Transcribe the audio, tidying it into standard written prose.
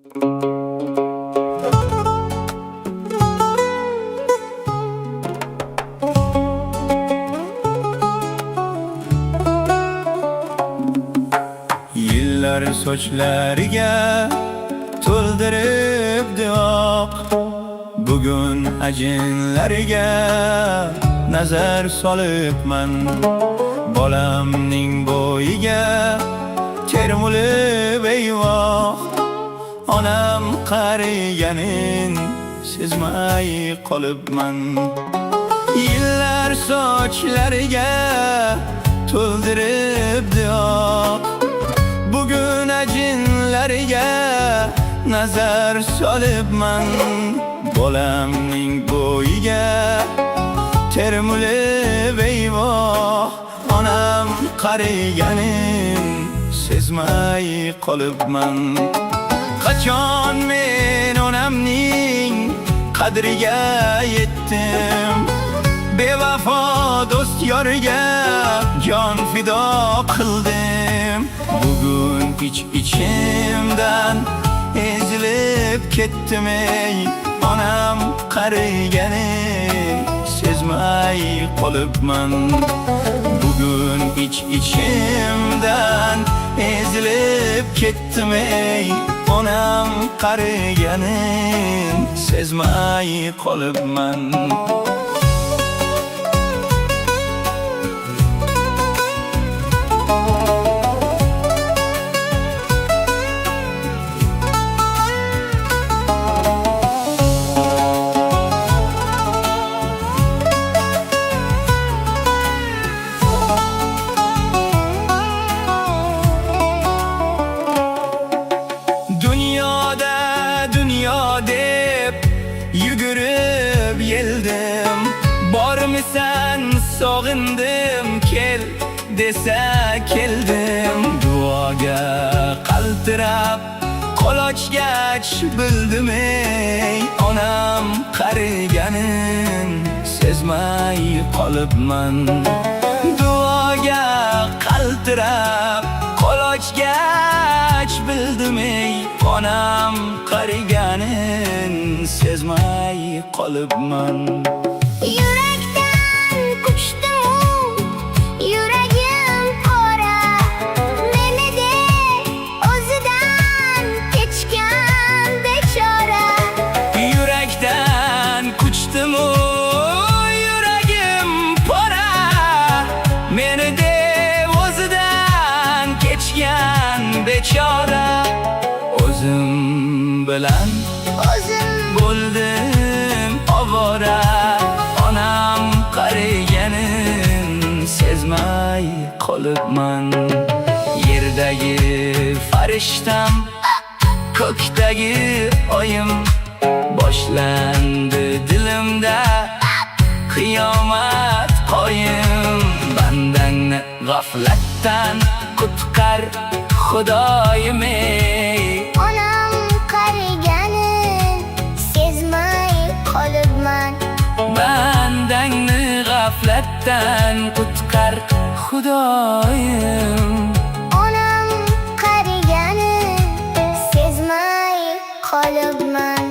Yillar sochlariga to'ldiribdi oq, bugun ajinlariga nazar solibman. Bolamning bo'yiga termulib eyvoh, onam qariganin sezmay qolibman. Yillar sochlariga to'ldiribdi oq, bugun ajinlariga nazar solibman. Bolamning bo'yiga termulib eyvoh, onam qariganin sezmay qolibman. Qachon men onamning qadriga yetdim, bevafo do'st yoriga jon fido qildim. Bugun ichimdan ezilib ketdim ey, onam qariganin sezmay qolibman. Bugun ichimdan ezilib ketdim ey, onam qariganin sezmay qolibman. Dünya deb yugurib yeldim, bormisan sog'indim, kel desa keldim. Duoga qaltirab qo'l ochgach bildim ey, onam qariganin sezmay qolibman. Duoga qaltirab qo'l ochgach bildim ey, onam qariganin sezmay qolibman. Yurakdan quchdim, yuragim qora, meni de o'zidan kechgan bechora. Yurakdan quchdim, yuragim qora, meni de o'zidan kechgan bechora. O'zim bilan bo'ldim ovora, onam qariganin sezmay qolibman. Yerdagi farishtam, ko'kdagi oyim, boshlandi dilimda qiyomat qoyim. Bandangni g'aflatdan qutqar Xudoyim ey, Onam qariganin sezmay qolibman. bandangni g'aflatdan qutqar Xudoyim.